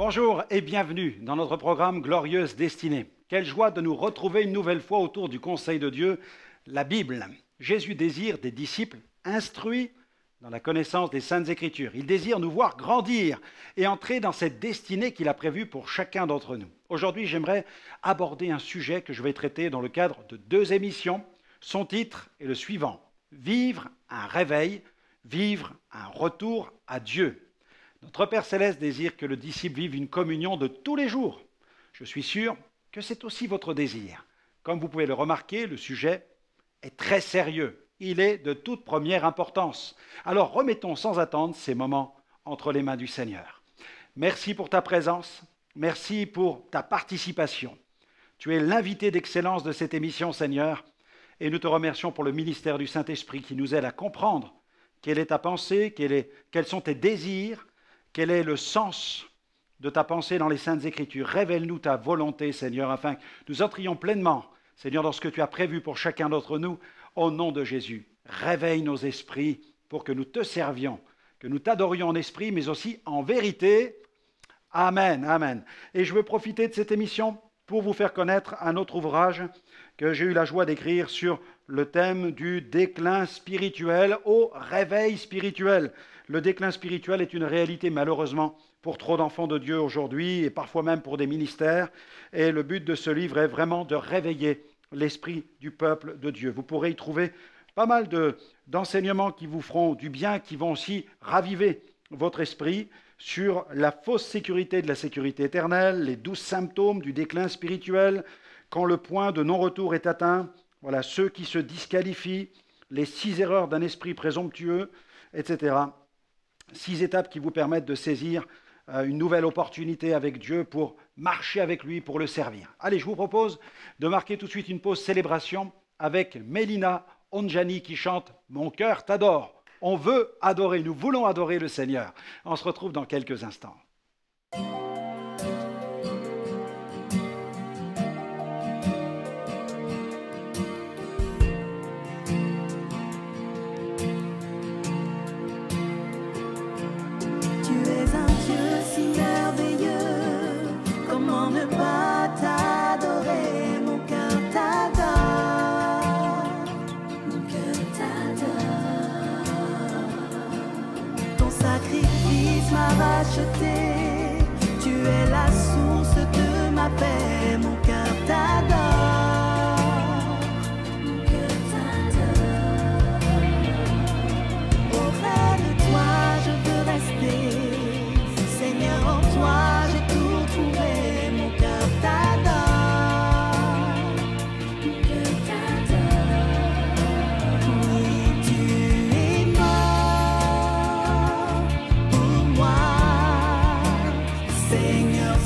Bonjour et bienvenue dans notre programme Glorieuse Destinée. Quelle joie de nous retrouver une nouvelle fois autour du conseil de Dieu, la Bible. Jésus désire des disciples instruits dans la connaissance des Saintes Écritures. Il désire nous voir grandir et entrer dans cette destinée qu'il a prévue pour chacun d'entre nous. Aujourd'hui, j'aimerais aborder un sujet que je vais traiter dans le cadre de 2 émissions. Son titre est le suivant: Vivre un réveil, vivre un retour à Dieu. Notre Père Céleste désire que le disciple vive une communion de tous les jours. Je suis sûr que c'est aussi votre désir. Comme vous pouvez le remarquer, le sujet est très sérieux. Il est de toute première importance. Alors remettons sans attendre ces moments entre les mains du Seigneur. Merci pour ta présence. Merci pour ta participation. Tu es l'invité d'excellence de cette émission, Seigneur, et nous te remercions pour le ministère du Saint-Esprit qui nous aide à comprendre quelle est ta pensée, quels sont tes désirs, quel est le sens de ta pensée dans les Saintes Écritures. Révèle-nous ta volonté, Seigneur, afin que nous entrions pleinement, Seigneur, dans ce que tu as prévu pour chacun d'entre nous, au nom de Jésus. Réveille nos esprits pour que nous te servions, que nous t'adorions en esprit, mais aussi en vérité. Amen, amen. Et je veux profiter de cette émission pour vous faire connaître un autre ouvrage que j'ai eu la joie d'écrire sur le thème du déclin spirituel au réveil spirituel. Le déclin spirituel est une réalité, malheureusement, pour trop d'enfants de Dieu aujourd'hui et parfois même pour des ministères. Et le but de ce livre est vraiment de réveiller l'esprit du peuple de Dieu. Vous pourrez y trouver pas mal d'enseignements qui vous feront du bien, qui vont aussi raviver votre esprit sur la fausse sécurité de la sécurité éternelle, les 12 symptômes du déclin spirituel, quand le point de non-retour est atteint, voilà, ceux qui se disqualifient, les 6 erreurs d'un esprit présomptueux, etc. 6 étapes qui vous permettent de saisir une nouvelle opportunité avec Dieu pour marcher avec lui, pour le servir. Allez, je vous propose de marquer tout de suite une pause célébration avec Mélina Onjani qui chante « Mon cœur t'adore ». On veut adorer, nous voulons adorer le Seigneur. On se retrouve dans quelques instants. Tu es la source de ma paix, mon cœur t'adore. Mon cœur t'adore. Auprès de toi je veux rester, Seigneur, en toi j'ai tout trouvé. Mon cœur t'adore. Mon cœur t'adore. Oui, tu es mort pour moi. Seigneur,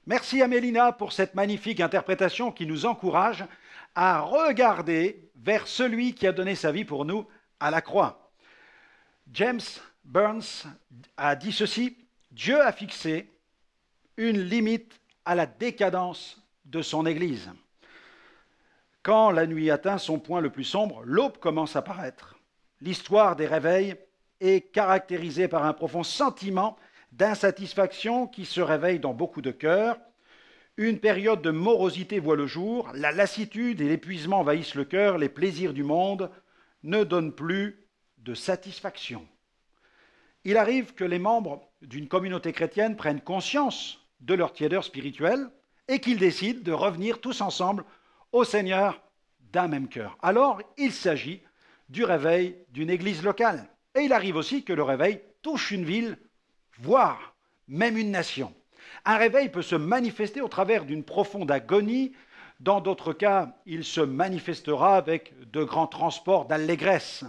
Merci à Mélina pour cette magnifique interprétation qui nous encourage à regarder vers celui qui a donné sa vie pour nous à la croix. James Burns a dit ceci: Dieu a fixé une limite à la décadence de son Église. Quand la nuit atteint son point le plus sombre, l'aube commence à paraître. L'histoire des réveils est caractérisée par un profond sentiment d'insatisfaction qui se réveille dans beaucoup de cœurs. Une période de morosité voit le jour, la lassitude et l'épuisement envahissent le cœur, les plaisirs du monde ne donnent plus de satisfaction. Il arrive que les membres d'une communauté chrétienne prennent conscience de leur tiédeur spirituelle et qu'ils décident de revenir tous ensemble au Seigneur d'un même cœur. Alors, il s'agit du réveil d'une église locale. Et il arrive aussi que le réveil touche une ville, voire même une nation. Un réveil peut se manifester au travers d'une profonde agonie. Dans d'autres cas, il se manifestera avec de grands transports d'allégresse.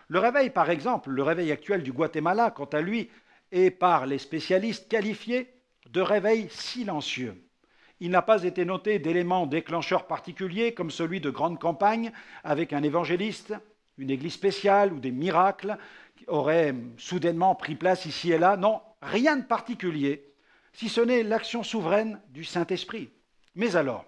Le réveil, par exemple, le réveil actuel du Guatemala, quant à lui, est par les spécialistes qualifié de réveil silencieux. Il n'a pas été noté d'éléments déclencheurs particuliers comme celui de grandes campagnes avec un évangéliste, une église spéciale ou des miracles qui auraient soudainement pris place ici et là. Non, rien de particulier, si ce n'est l'action souveraine du Saint-Esprit. Mais alors,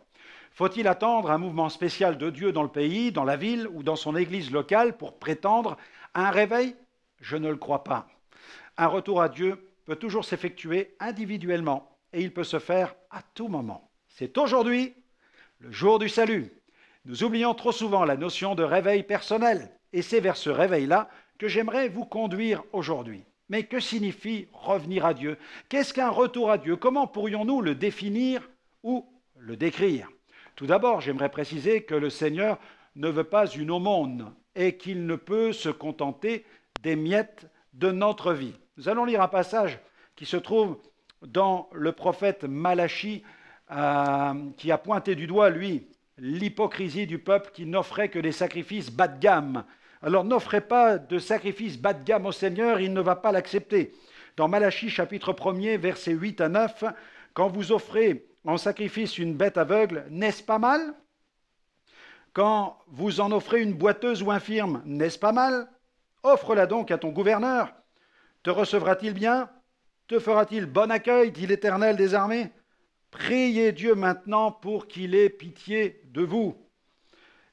faut-il attendre un mouvement spécial de Dieu dans le pays, dans la ville ou dans son église locale pour prétendre à un réveil? Je ne le crois pas. Un retour à Dieu peut toujours s'effectuer individuellement et il peut se faire à tout moment. C'est aujourd'hui le jour du salut. Nous oublions trop souvent la notion de réveil personnel et c'est vers ce réveil-là que j'aimerais vous conduire aujourd'hui. Mais que signifie revenir à Dieu? Qu'est-ce qu'un retour à Dieu? Comment pourrions-nous le définir ou le décrire? Tout d'abord, j'aimerais préciser que le Seigneur ne veut pas une aumône et qu'il ne peut se contenter des miettes de notre vie. Nous allons lire un passage qui se trouve dans le prophète Malachie, qui a pointé du doigt, lui, l'hypocrisie du peuple qui n'offrait que des sacrifices bas de gamme. Alors n'offrez pas de sacrifices bas de gamme au Seigneur, il ne va pas l'accepter. Dans Malachie chapitre 1er, versets 8 à 9, quand vous offrez en sacrifice une bête aveugle, n'est-ce pas mal? Quand vous en offrez une boiteuse ou infirme, n'est-ce pas mal? Offre-la donc à ton gouverneur. Te recevra-t-il bien? Te fera-t-il bon accueil, dit l'Éternel des armées? Priez Dieu maintenant pour qu'il ait pitié de vous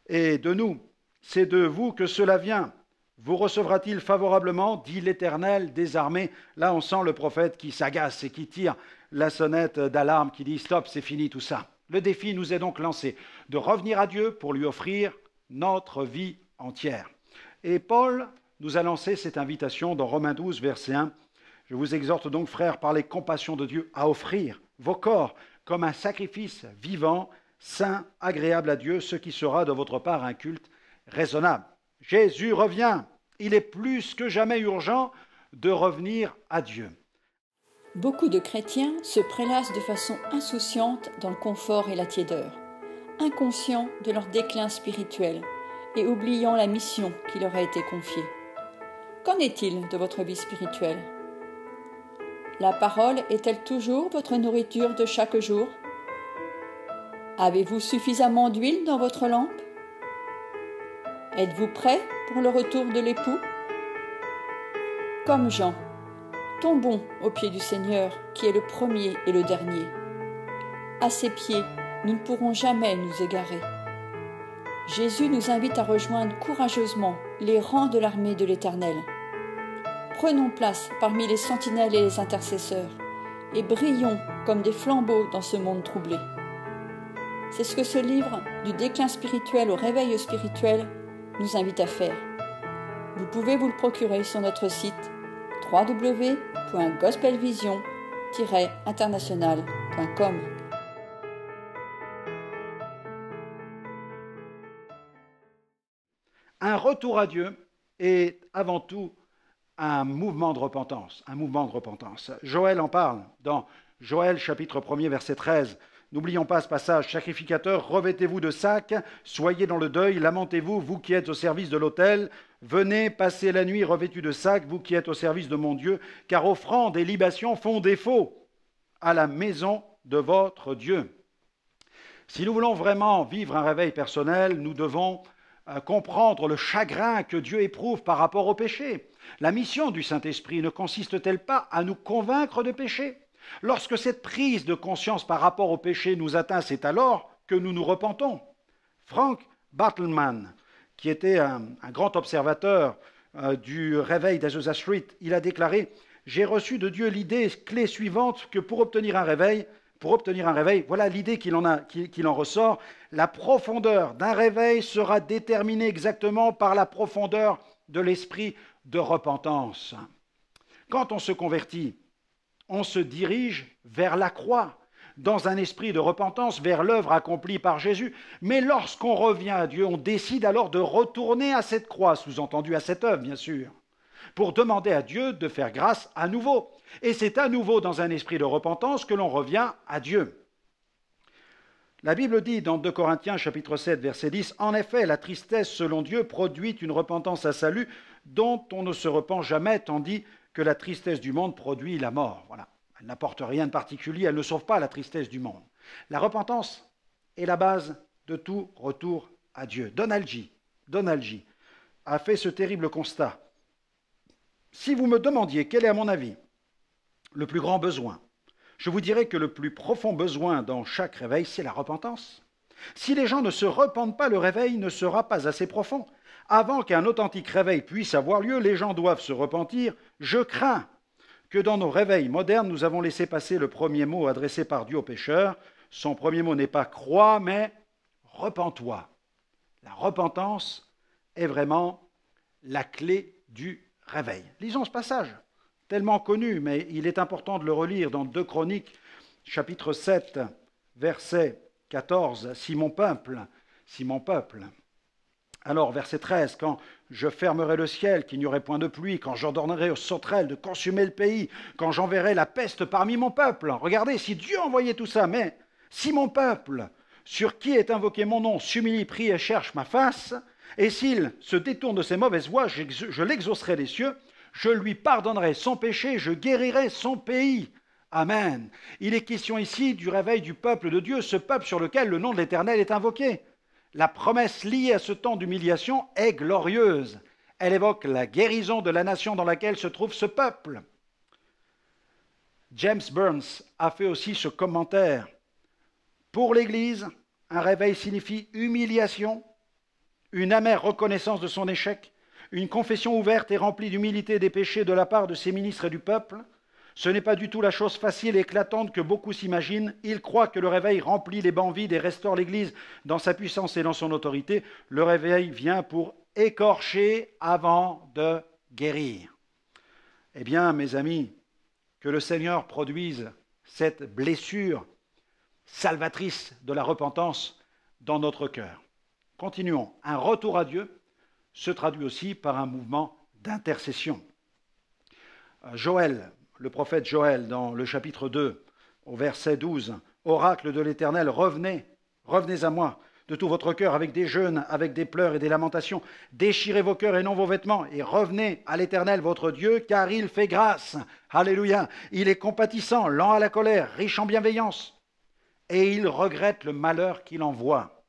et de nous. C'est de vous que cela vient. Vous recevra-t-il favorablement, dit l'Éternel des armées? Là, on sent le prophète qui s'agace et qui tire la sonnette d'alarme, qui dit « Stop, c'est fini tout ça ». Le défi nous est donc lancé de revenir à Dieu pour lui offrir notre vie entière. Et Paul nous a lancé cette invitation dans Romains 12, verset 1. Je vous exhorte donc, frères, par les compassions de Dieu, à offrir vos corps comme un sacrifice vivant, saint, agréable à Dieu, ce qui sera de votre part un culte raisonnable. Jésus revient. Il est plus que jamais urgent de revenir à Dieu. Beaucoup de chrétiens se prélassent de façon insouciante dans le confort et la tiédeur, inconscients de leur déclin spirituel et oubliant la mission qui leur a été confiée. Qu'en est-il de votre vie spirituelle? La parole est-elle toujours votre nourriture de chaque jour? Avez-vous suffisamment d'huile dans votre lampe? Êtes-vous prêt pour le retour de l'époux? Comme Jean, tombons aux pieds du Seigneur, qui est le premier et le dernier. À ses pieds, nous ne pourrons jamais nous égarer. Jésus nous invite à rejoindre courageusement les rangs de l'armée de l'Éternel. Prenons place parmi les sentinelles et les intercesseurs, et brillons comme des flambeaux dans ce monde troublé. C'est ce que ce livre, du déclin spirituel au réveil spirituel, nous invite à faire. Vous pouvez vous le procurer sur notre site www.gospelvision-international.com. Un retour à Dieu est avant tout un mouvement de repentance, Joël en parle dans Joël chapitre 1er verset 13. N'oublions pas ce passage. Sacrificateurs, revêtez-vous de sacs, soyez dans le deuil, lamentez-vous, vous qui êtes au service de l'autel. Venez passer la nuit revêtus de sacs, vous qui êtes au service de mon Dieu, car offrandes et libations font défaut à la maison de votre Dieu. Si nous voulons vraiment vivre un réveil personnel, nous devons comprendre le chagrin que Dieu éprouve par rapport au péché. La mission du Saint-Esprit ne consiste-t-elle pas à nous convaincre de péché? Lorsque cette prise de conscience par rapport au péché nous atteint, c'est alors que nous nous repentons. Frank Bartleman, qui était un grand observateur du réveil d'Azusa Street, il a déclaré « J'ai reçu de Dieu l'idée clé suivante que pour obtenir un réveil, voilà l'idée qu'il en ressort, la profondeur d'un réveil sera déterminée exactement par la profondeur de l'esprit de repentance. » Quand on se convertit, on se dirige vers la croix, dans un esprit de repentance, vers l'œuvre accomplie par Jésus. Mais lorsqu'on revient à Dieu, on décide alors de retourner à cette croix, sous-entendu à cette œuvre, bien sûr, pour demander à Dieu de faire grâce à nouveau. Et c'est à nouveau dans un esprit de repentance que l'on revient à Dieu. La Bible dit dans 2 Corinthiens chapitre 7, verset 10, « En effet, la tristesse selon Dieu produit une repentance à salut dont on ne se repent jamais, tandis que la tristesse du monde produit la mort. » Voilà. Elle n'apporte rien de particulier, elle ne sauve pas la tristesse du monde. La repentance est la base de tout retour à Dieu. Donald G. a fait ce terrible constat. Si vous me demandiez quel est à mon avis le plus grand besoin, je vous dirais que le plus profond besoin dans chaque réveil, c'est la repentance. Si les gens ne se repentent pas, le réveil ne sera pas assez profond. Avant qu'un authentique réveil puisse avoir lieu, les gens doivent se repentir. Je crains que dans nos réveils modernes, nous avons laissé passer le premier mot adressé par Dieu aux pécheurs. Son premier mot n'est pas « crois », mais « repens-toi ». La repentance est vraiment la clé du réveil. Lisons ce passage, tellement connu, mais il est important de le relire dans 2 Chroniques, chapitre 7, verset 14. « Si mon peuple, alors, verset 13, « Quand je fermerai le ciel, qu'il n'y aurait point de pluie, quand j'ordonnerai aux sauterelles de consumer le pays, quand j'enverrai la peste parmi mon peuple. » Regardez, si Dieu envoyait tout ça, mais si mon peuple, sur qui est invoqué mon nom, s'humilie, prie et cherche ma face, et s'il se détourne de ses mauvaises voies, je l'exaucerai des cieux, je lui pardonnerai son péché, je guérirai son pays. Amen. Il est question ici du réveil du peuple de Dieu, ce peuple sur lequel le nom de l'Éternel est invoqué. La promesse liée à ce temps d'humiliation est glorieuse. Elle évoque la guérison de la nation dans laquelle se trouve ce peuple. James Burns a fait aussi ce commentaire. Pour l'Église, un réveil signifie humiliation, une amère reconnaissance de son échec, une confession ouverte et remplie d'humilité des péchés de la part de ses ministres et du peuple. Ce n'est pas du tout la chose facile et éclatante que beaucoup s'imaginent. Ils croient que le réveil remplit les bancs vides et restaure l'Église dans sa puissance et dans son autorité. Le réveil vient pour écorcher avant de guérir. Eh bien, mes amis, que le Seigneur produise cette blessure salvatrice de la repentance dans notre cœur. Continuons. Un retour à Dieu se traduit aussi par un mouvement d'intercession. Joël, le prophète Joël, dans le chapitre 2, au verset 12, « Oracle de l'Éternel, revenez à moi de tout votre cœur, avec des jeûnes, avec des pleurs et des lamentations. Déchirez vos cœurs et non vos vêtements, et revenez à l'Éternel votre Dieu, car il fait grâce. » Alléluia. Il est compatissant, lent à la colère, riche en bienveillance, et il regrette le malheur qu'il envoie.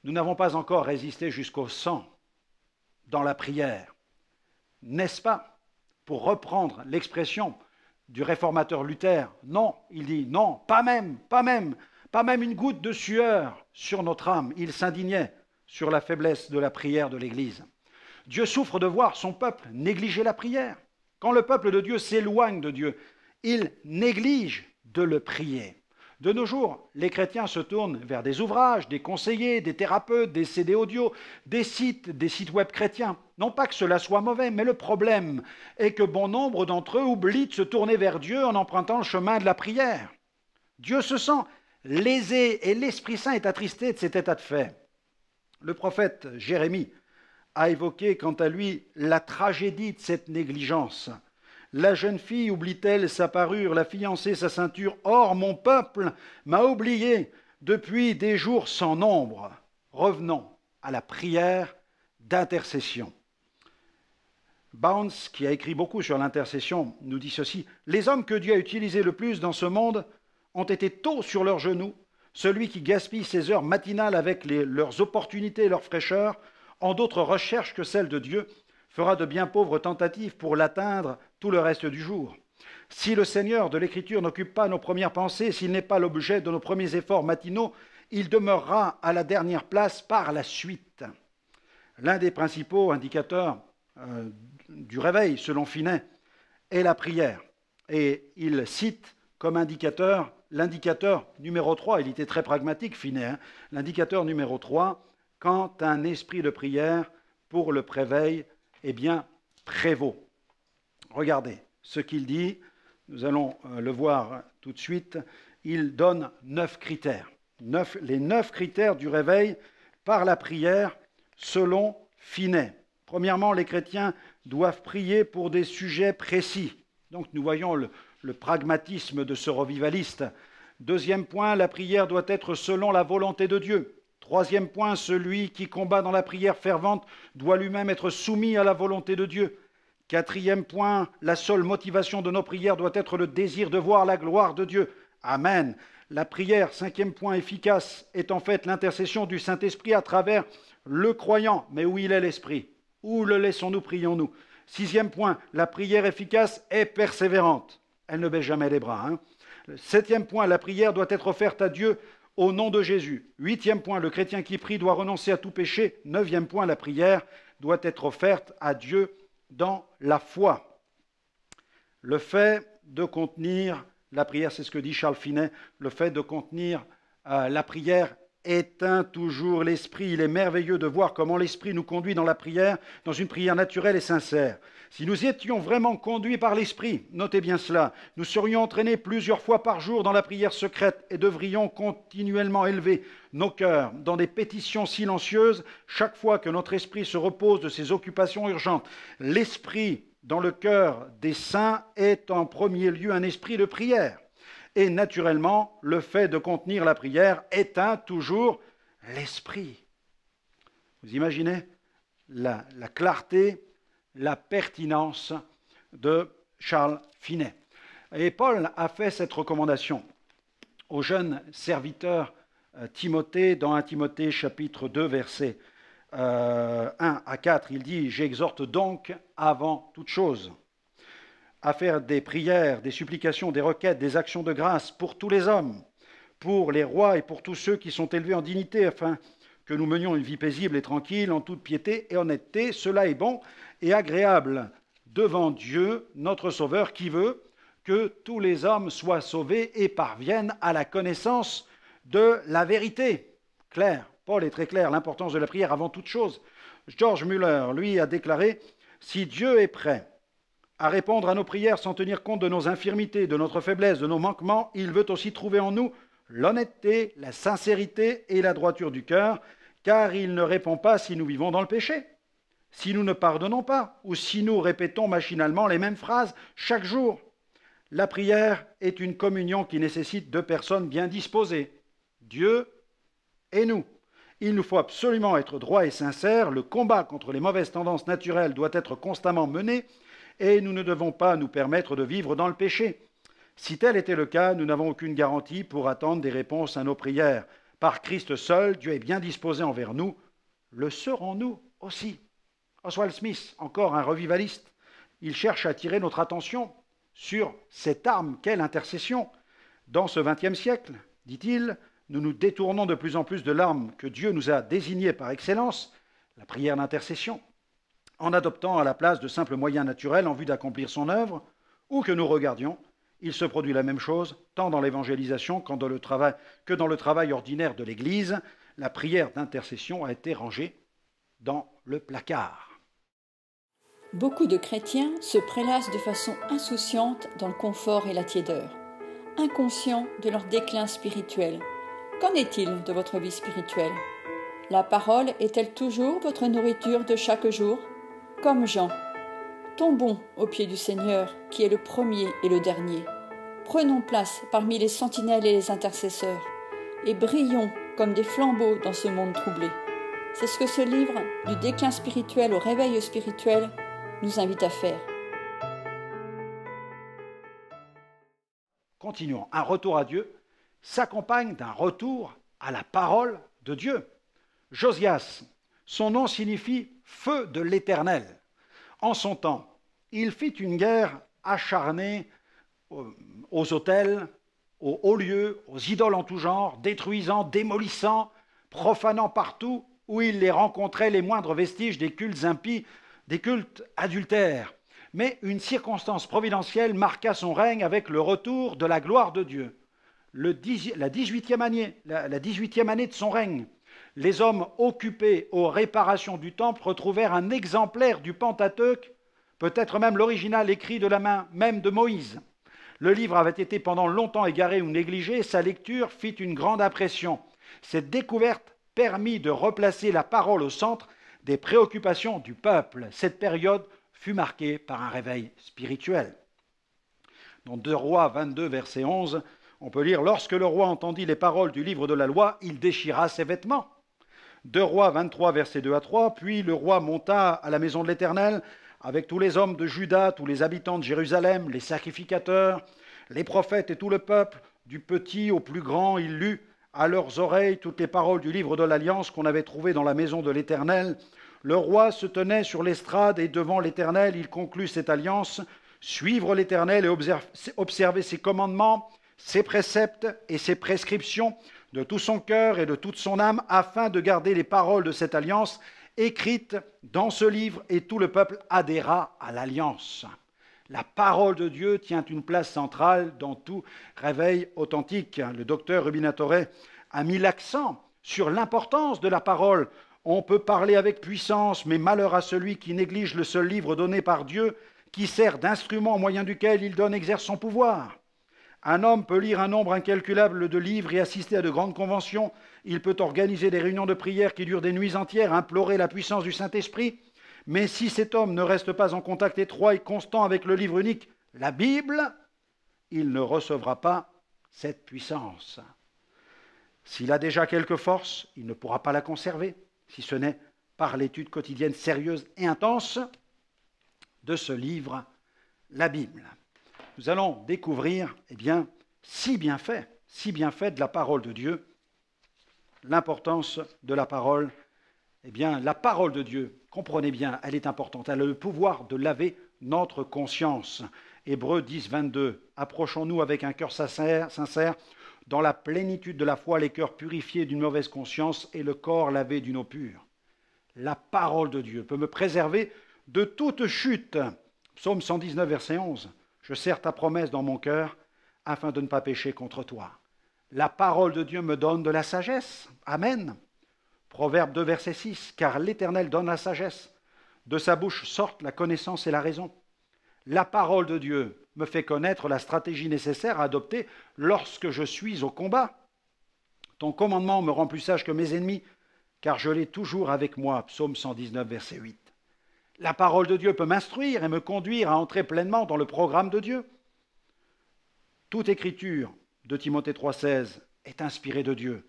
Nous n'avons pas encore résisté jusqu'au sang dans la prière, n'est-ce pas? Pour reprendre l'expression du réformateur Luther, non, il dit non, pas même une goutte de sueur sur notre âme. Il s'indignait sur la faiblesse de la prière de l'Église. Dieu souffre de voir son peuple négliger la prière. Quand le peuple de Dieu s'éloigne de Dieu, il néglige de le prier. De nos jours, les chrétiens se tournent vers des ouvrages, des conseillers, des thérapeutes, des CD audio, des sites web chrétiens. Non pas que cela soit mauvais, mais le problème est que bon nombre d'entre eux oublient de se tourner vers Dieu en empruntant le chemin de la prière. Dieu se sent lésé et l'Esprit Saint est attristé de cet état de fait. Le prophète Jérémie a évoqué quant à lui la tragédie de cette négligence. La jeune fille oublie-t-elle sa parure, la fiancée sa ceinture? Or, mon peuple m'a oublié depuis des jours sans nombre. Revenons à la prière d'intercession. Bounds, qui a écrit beaucoup sur l'intercession, nous dit ceci: « Les hommes que Dieu a utilisés le plus dans ce monde ont été tôt sur leurs genoux. Celui qui gaspille ses heures matinales avec leurs opportunités et leur fraîcheur, en d'autres recherches que celles de Dieu, fera de bien pauvres tentatives pour l'atteindre tout le reste du jour. Si le Seigneur de l'Écriture n'occupe pas nos premières pensées, s'il n'est pas l'objet de nos premiers efforts matinaux, il demeurera à la dernière place par la suite. » L'un des principaux indicateurs du réveil, selon Finet, est la prière. Et il cite comme indicateur l'indicateur numéro 3, il était très pragmatique, Finet, l'indicateur numéro 3, quand un esprit de prière pour le réveil, eh bien, prévaut. Regardez ce qu'il dit, nous allons le voir tout de suite, il donne 9 critères. Les 9 critères du réveil par la prière selon Finet. Premièrement, les chrétiens doivent prier pour des sujets précis. Donc nous voyons le pragmatisme de ce revivaliste. Deuxième point, la prière doit être selon la volonté de Dieu. Troisième point, celui qui combat dans la prière fervente doit lui-même être soumis à la volonté de Dieu. Quatrième point, la seule motivation de nos prières doit être le désir de voir la gloire de Dieu. Amen. La prière, cinquième point efficace, est en fait l'intercession du Saint-Esprit à travers le croyant. Mais où il est l'Esprit? Où le laissons-nous, prions-nous? Sixième point, la prière efficace est persévérante. Elle ne baisse jamais les bras. Septième point, la prière doit être offerte à Dieu au nom de Jésus. Huitième point, le chrétien qui prie doit renoncer à tout péché. Neuvième point, la prière doit être offerte à Dieu dans la foi. Le fait de contenir la prière, c'est ce que dit Charles Finet, le fait de contenir la prière éteint toujours l'esprit. Il est merveilleux de voir comment l'esprit nous conduit dans la prière, dans une prière naturelle et sincère. Si nous étions vraiment conduits par l'esprit, notez bien cela, nous serions entraînés plusieurs fois par jour dans la prière secrète et devrions continuellement élever nos cœurs dans des pétitions silencieuses chaque fois que notre esprit se repose de ses occupations urgentes. L'esprit dans le cœur des saints est en premier lieu un esprit de prière. Et naturellement, le fait de contenir la prière éteint toujours l'esprit. Vous imaginez la clarté, la pertinence de Charles Finet. Et Paul a fait cette recommandation au jeune serviteur Timothée dans 1 Timothée chapitre 2 versets 1 à 4. Il dit « J'exhorte donc avant toute chose à faire des prières, des supplications, des requêtes, des actions de grâce pour tous les hommes, pour les rois et pour tous ceux qui sont élevés en dignité, afin que nous menions une vie paisible et tranquille, en toute piété et honnêteté. Cela est bon et agréable devant Dieu, notre Sauveur, qui veut que tous les hommes soient sauvés et parviennent à la connaissance de la vérité. » Clair, Paul est très clair, l'importance de la prière avant toute chose. George Muller, lui, a déclaré « Si Dieu est prêt à répondre à nos prières sans tenir compte de nos infirmités, de notre faiblesse, de nos manquements, il veut aussi trouver en nous l'honnêteté, la sincérité et la droiture du cœur, car il ne répond pas si nous vivons dans le péché, si nous ne pardonnons pas, ou si nous répétons machinalement les mêmes phrases chaque jour. La prière est une communion qui nécessite 2 personnes bien disposées, Dieu et nous. Il nous faut absolument être droits et sincères, le combat contre les mauvaises tendances naturelles doit être constamment mené, et nous ne devons pas nous permettre de vivre dans le péché. Si tel était le cas, nous n'avons aucune garantie pour attendre des réponses à nos prières. Par Christ seul, Dieu est bien disposé envers nous. Le serons-nous aussi? Oswald Smith, encore un revivaliste, il cherche à attirer notre attention sur cette arme qu'est l'intercession. Dans ce XXe siècle, dit-il, nous nous détournons de plus en plus de l'arme que Dieu nous a désignée par excellence, la prière d'intercession, en adoptant à la place de simples moyens naturels en vue d'accomplir son œuvre, où que nous regardions, il se produit la même chose, tant dans l'évangélisation que dans le travail ordinaire de l'Église. La prière d'intercession a été rangée dans le placard. Beaucoup de chrétiens se prélassent de façon insouciante dans le confort et la tiédeur, inconscients de leur déclin spirituel. Qu'en est-il de votre vie spirituelle? La parole est-elle toujours votre nourriture de chaque jour? Comme Jean, tombons aux pieds du Seigneur, qui est le premier et le dernier. Prenons place parmi les sentinelles et les intercesseurs, et brillons comme des flambeaux dans ce monde troublé. C'est ce que ce livre, du déclin spirituel au réveil spirituel, nous invite à faire. Continuons. Un retour à Dieu s'accompagne d'un retour à la parole de Dieu. Josias, son nom signifie « feu de l'Éternel ». En son temps, il fit une guerre acharnée aux autels, aux hauts lieux, aux idoles en tout genre, détruisant, démolissant, profanant partout où il les rencontrait les moindres vestiges des cultes impies, des cultes adultères. Mais une circonstance providentielle marqua son règne avec le retour de la gloire de Dieu. La 18e année de son règne, les hommes occupés aux réparations du temple retrouvèrent un exemplaire du Pentateuque, peut-être même l'original écrit de la main même de Moïse. Le livre avait été pendant longtemps égaré ou négligé, sa lecture fit une grande impression. Cette découverte permit de replacer la parole au centre des préoccupations du peuple. Cette période fut marquée par un réveil spirituel. Dans 2 Rois 22, verset 11, on peut lire « Lorsque le roi entendit les paroles du livre de la loi, il déchira ses vêtements. » 2 Rois 23, verset 2 à 3, « Puis le roi monta à la maison de l'Éternel, avec tous les hommes de Juda, tous les habitants de Jérusalem, les sacrificateurs, les prophètes et tout le peuple, du petit au plus grand, il lut à leurs oreilles toutes les paroles du livre de l'Alliance qu'on avait trouvé dans la maison de l'Éternel. Le roi se tenait sur l'estrade et devant l'Éternel, il conclut cette alliance, suivre l'Éternel et observer ses commandements, ses préceptes et ses prescriptions de tout son cœur et de toute son âme, afin de garder les paroles de cette alliance écrites dans ce livre, et tout le peuple adhéra à l'alliance. La parole de Dieu tient une place centrale dans tout réveil authentique. Le docteur Rubinatore a mis l'accent sur l'importance de la parole. On peut parler avec puissance, mais malheur à celui qui néglige le seul livre donné par Dieu, qui sert d'instrument au moyen duquel il exerce son pouvoir. Un homme peut lire un nombre incalculable de livres et assister à de grandes conventions. Il peut organiser des réunions de prière qui durent des nuits entières, implorer la puissance du Saint-Esprit. Mais si cet homme ne reste pas en contact étroit et constant avec le livre unique, la Bible, il ne recevra pas cette puissance. S'il a déjà quelque force, il ne pourra pas la conserver, si ce n'est par l'étude quotidienne sérieuse et intense de ce livre, la Bible. Nous allons découvrir, si bien fait de la parole de Dieu, l'importance de la parole. La parole de Dieu, comprenez bien, elle est importante. Elle a le pouvoir de laver notre conscience. Hébreux 10, 22. Approchons-nous avec un cœur sincère, dans la plénitude de la foi, les cœurs purifiés d'une mauvaise conscience et le corps lavé d'une eau pure. La parole de Dieu peut me préserver de toute chute. Psaume 119, verset 11. Je serre ta promesse dans mon cœur afin de ne pas pécher contre toi. La parole de Dieu me donne de la sagesse. Amen. Proverbe 2, verset 6. Car l'Éternel donne la sagesse. De sa bouche sortent la connaissance et la raison. La parole de Dieu me fait connaître la stratégie nécessaire à adopter lorsque je suis au combat. Ton commandement me rend plus sage que mes ennemis, car je l'ai toujours avec moi. Psaume 119, verset 8. La parole de Dieu peut m'instruire et me conduire à entrer pleinement dans le programme de Dieu. Toute écriture de Timothée 3,16 est inspirée de Dieu,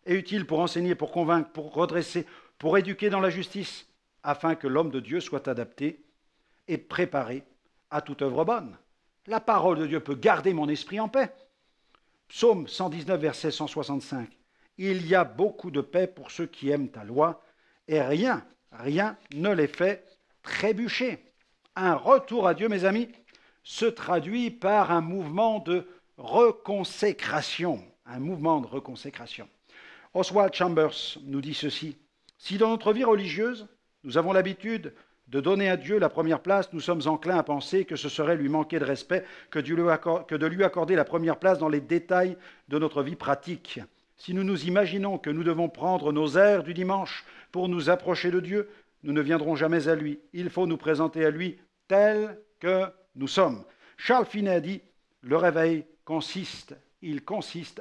est utile pour enseigner, pour convaincre, pour redresser, pour éduquer dans la justice, afin que l'homme de Dieu soit adapté et préparé à toute œuvre bonne. La parole de Dieu peut garder mon esprit en paix. Psaume 119, verset 165. Il y a beaucoup de paix pour ceux qui aiment ta loi, et rien ne les fait trébucher. Un retour à Dieu, mes amis, se traduit par un mouvement de reconsécration. Un mouvement de reconsécration. Oswald Chambers nous dit ceci. Si dans notre vie religieuse, nous avons l'habitude de donner à Dieu la première place, nous sommes enclins à penser que ce serait lui manquer de respect que de lui accorder la première place dans les détails de notre vie pratique. Si nous nous imaginons que nous devons prendre nos airs du dimanche pour nous approcher de Dieu, nous ne viendrons jamais à lui. Il faut nous présenter à lui tel que nous sommes. Charles Finney a dit, le réveil consiste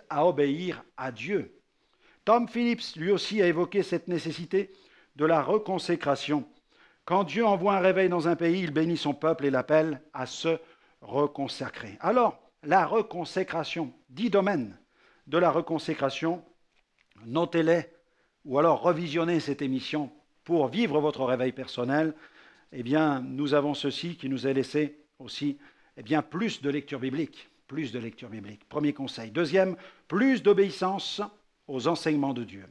à obéir à Dieu. Tom Phillips, lui aussi, a évoqué cette nécessité de la reconsécration. Quand Dieu envoie un réveil dans un pays, il bénit son peuple et l'appelle à se reconsacrer. Alors, la reconsécration, 10 domaines de la reconsécration, notez-les ou alors revisionnez cette émission pour vivre votre réveil personnel. eh bien, nous avons ceci qui nous est laissé aussi, eh bien, plus de lecture biblique. Plus de lecture biblique. Premier conseil. Deuxième, plus d'obéissance aux enseignements de Dieu.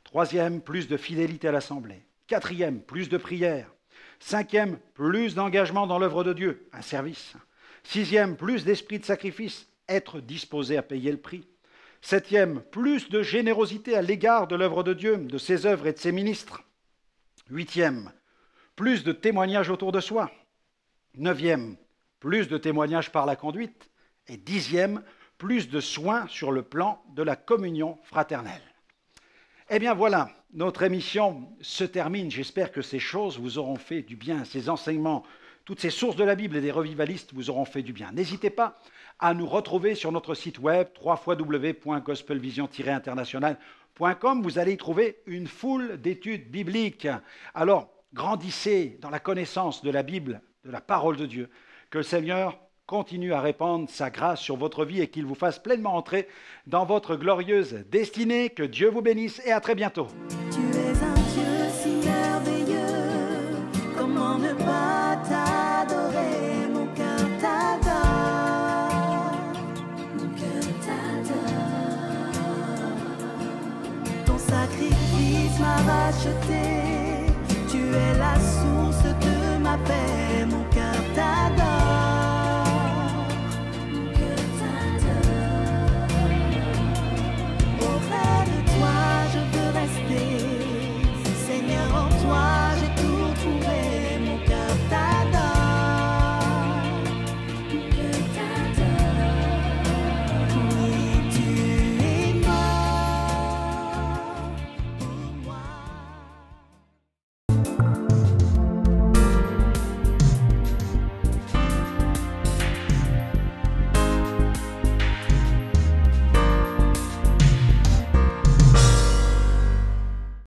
Troisième, plus de fidélité à l'Assemblée. Quatrième, plus de prière. Cinquième, plus d'engagement dans l'œuvre de Dieu, un service. Sixième, plus d'esprit de sacrifice, être disposé à payer le prix. Septième, plus de générosité à l'égard de l'œuvre de Dieu, de ses œuvres et de ses ministres. Huitième, plus de témoignages autour de soi. Neuvième, plus de témoignages par la conduite. Et dixième, plus de soins sur le plan de la communion fraternelle. Eh bien voilà, notre émission se termine. J'espère que ces choses vous auront fait du bien, ces enseignements, toutes ces sources de la Bible et des revivalistes vous auront fait du bien. N'hésitez pas à nous retrouver sur notre site web www.gospelvision-international.com. Vous allez y trouver une foule d'études bibliques. Alors, grandissez dans la connaissance de la Bible, de la parole de Dieu. Que le Seigneur continue à répandre sa grâce sur votre vie et qu'il vous fasse pleinement entrer dans votre glorieuse destinée. Que Dieu vous bénisse et à très bientôt. Tu es un Dieu si merveilleux, comment ne pas t'adorer, mon cœur t'adore, mon cœur t'adore. Ton sacrifice m'a racheté.